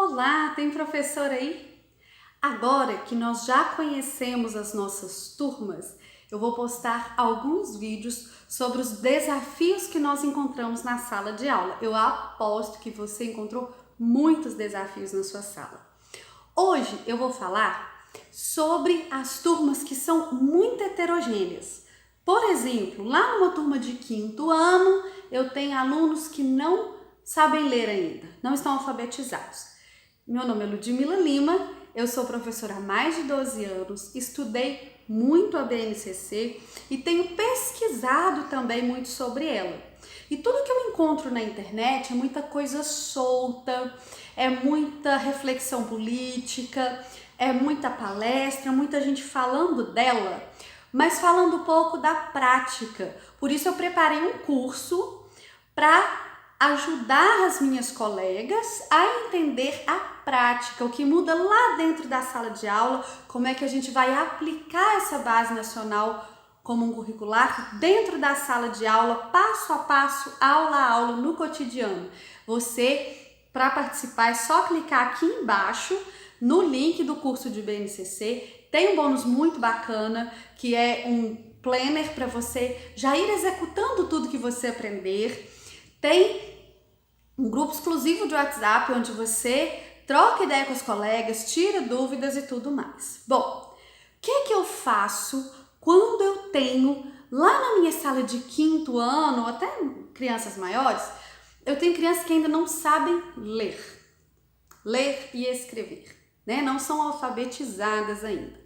Olá, tem professor aí? Agora que nós já conhecemos as nossas turmas, eu vou postar alguns vídeos sobre os desafios que nós encontramos na sala de aula. Eu aposto que você encontrou muitos desafios na sua sala. Hoje eu vou falar sobre as turmas que são muito heterogêneas. Por exemplo, lá numa turma de 5º ano, eu tenho alunos que não sabem ler ainda, não estão alfabetizados. Meu nome é Ludmila Lima, eu sou professora há mais de 12 anos, estudei muito a BNCC e tenho pesquisado também muito sobre ela. E tudo que eu encontro na internet é muita coisa solta, é muita reflexão política, é muita palestra, muita gente falando dela, mas falando um pouco da prática. Por isso eu preparei um curso para ajudar as minhas colegas a entender a prática, o que muda lá dentro da sala de aula, como é que a gente vai aplicar essa base nacional comum curricular dentro da sala de aula, passo a passo, aula a aula, no cotidiano. Você, para participar, é só clicar aqui embaixo no link do curso de BNCC. Tem um bônus muito bacana, que é um planner para você já ir executando tudo que você aprender. Tem um grupo exclusivo de WhatsApp onde você troca ideia com os colegas, tira dúvidas e tudo mais. Bom, o que eu faço quando eu tenho lá na minha sala de 5º ano, ou até crianças maiores, eu tenho crianças que ainda não sabem ler e escrever, né? Não são alfabetizadas ainda.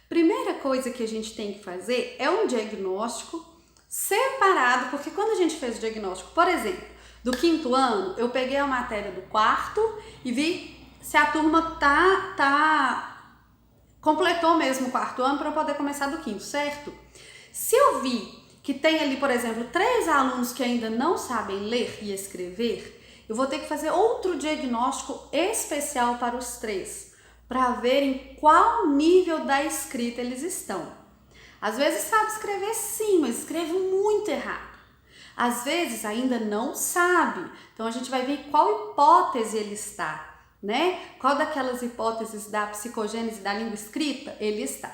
Primeira coisa que a gente tem que fazer é um diagnóstico separado, porque quando a gente fez o diagnóstico, por exemplo, do 5º ano, eu peguei a matéria do 4º e vi se a turma completou mesmo o 4º ano para poder começar do 5º, certo? Se eu vi que tem ali, por exemplo, 3 alunos que ainda não sabem ler e escrever, eu vou ter que fazer outro diagnóstico especial para os 3, para ver em qual nível da escrita eles estão. Às vezes sabe escrever sim, mas escreve muito errado. Às vezes ainda não sabe, então a gente vai ver em qual hipótese ele está, né? Qual daquelas hipóteses da psicogênese da língua escrita ele está.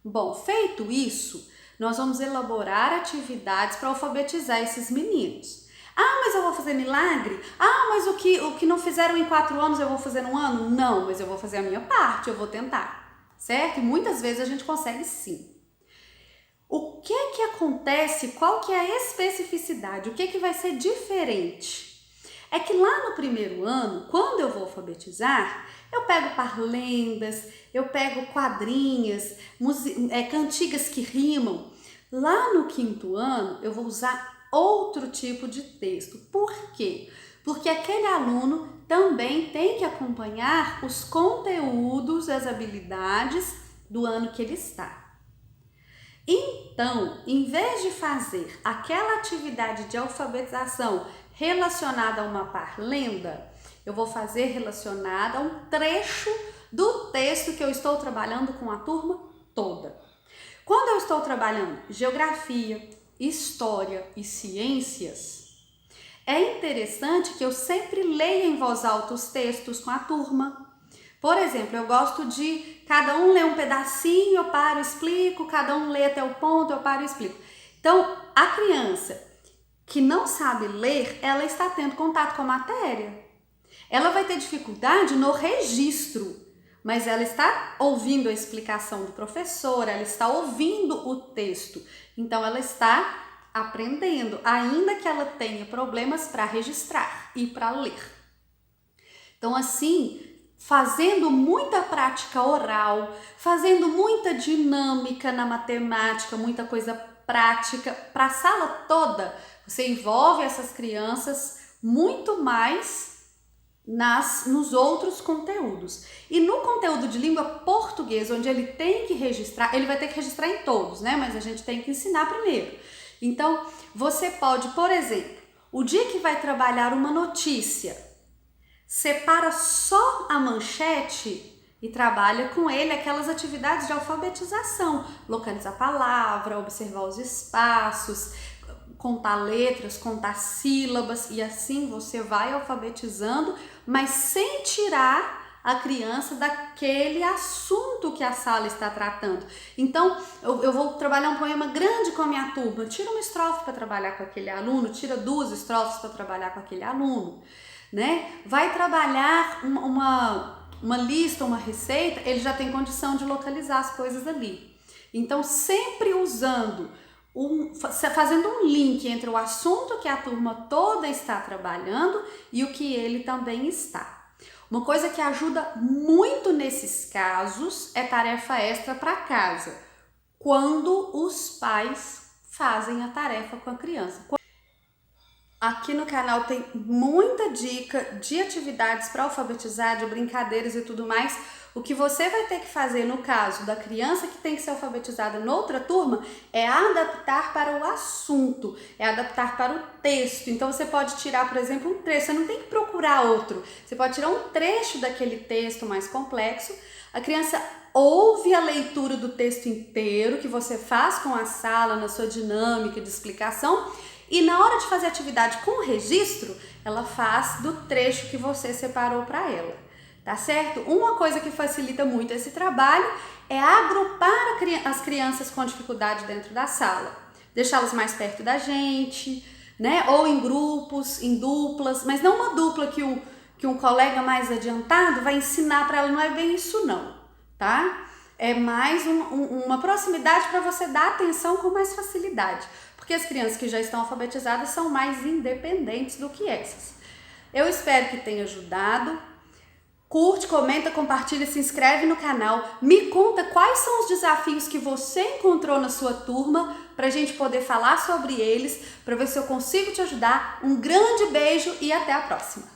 Bom, feito isso, nós vamos elaborar atividades para alfabetizar esses meninos. Ah, mas eu vou fazer milagre? Ah, mas o que não fizeram em 4 anos eu vou fazer em 1 ano? Não, mas eu vou fazer a minha parte, eu vou tentar, certo? E muitas vezes a gente consegue sim. O que acontece? Qual que é a especificidade? O que vai ser diferente? É que lá no 1º ano, quando eu vou alfabetizar, eu pego parlendas, eu pego quadrinhas, cantigas que rimam. Lá no 5º ano, eu vou usar outro tipo de texto. Por quê? Porque aquele aluno também tem que acompanhar os conteúdos, as habilidades do ano que ele está. Então, em vez de fazer aquela atividade de alfabetização relacionada a uma parlenda, eu vou fazer relacionada a um trecho do texto que eu estou trabalhando com a turma toda. Quando eu estou trabalhando geografia, história e ciências, é interessante que eu sempre leia em voz alta os textos com a turma. Por exemplo, eu gosto de cada um ler um pedacinho, eu paro e explico, cada um lê até o ponto, eu paro e explico. Então, a criança que não sabe ler, ela está tendo contato com a matéria. Ela vai ter dificuldade no registro, mas ela está ouvindo a explicação do professor, ela está ouvindo o texto. Então, ela está aprendendo, ainda que ela tenha problemas para registrar e para ler. Então, assim, fazendo muita prática oral, fazendo muita dinâmica na matemática, muita coisa prática para a sala toda, você envolve essas crianças muito mais nos outros conteúdos. E no conteúdo de língua portuguesa, onde ele tem que registrar, ele vai ter que registrar em todos, né? Mas a gente tem que ensinar primeiro. Então, você pode, por exemplo, o dia que vai trabalhar uma notícia, separa só a manchete e trabalha com ele aquelas atividades de alfabetização, localizar a palavra, observar os espaços, contar letras, contar sílabas, e assim você vai alfabetizando mas sem tirar a criança daquele assunto que a sala está tratando. Então, eu vou trabalhar um poema grande com a minha turma, tira uma estrofe para trabalhar com aquele aluno, tira 2 estrofes para trabalhar com aquele aluno, né? Vai trabalhar uma lista, uma receita, ele já tem condição de localizar as coisas ali. Então, sempre fazendo um link entre o assunto que a turma toda está trabalhando e o que ele também está. Uma coisa que ajuda muito nesses casos é tarefa extra para casa, quando os pais fazem a tarefa com a criança. Aqui no canal tem muita dica de atividades para alfabetizar, de brincadeiras e tudo mais. O que você vai ter que fazer no caso da criança que tem que ser alfabetizada noutra turma é adaptar para o assunto, é adaptar para o texto. Então você pode tirar, por exemplo, um trecho, você não tem que procurar outro. Você pode tirar um trecho daquele texto mais complexo. A criança ouve a leitura do texto inteiro que você faz com a sala na sua dinâmica de explicação. E na hora de fazer atividade com o registro, ela faz do trecho que você separou para ela, tá certo? Uma coisa que facilita muito esse trabalho é agrupar as crianças com dificuldade dentro da sala, deixá-las mais perto da gente, né? Ou em grupos, em duplas, mas não uma dupla que um colega mais adiantado vai ensinar para ela, não é bem isso não, tá? É mais uma proximidade para você dar atenção com mais facilidade. Porque as crianças que já estão alfabetizadas são mais independentes do que essas. Eu espero que tenha ajudado. Curte, comenta, compartilha, se inscreve no canal. Me conta quais são os desafios que você encontrou na sua turma para a gente poder falar sobre eles, para ver se eu consigo te ajudar. Um grande beijo e até a próxima!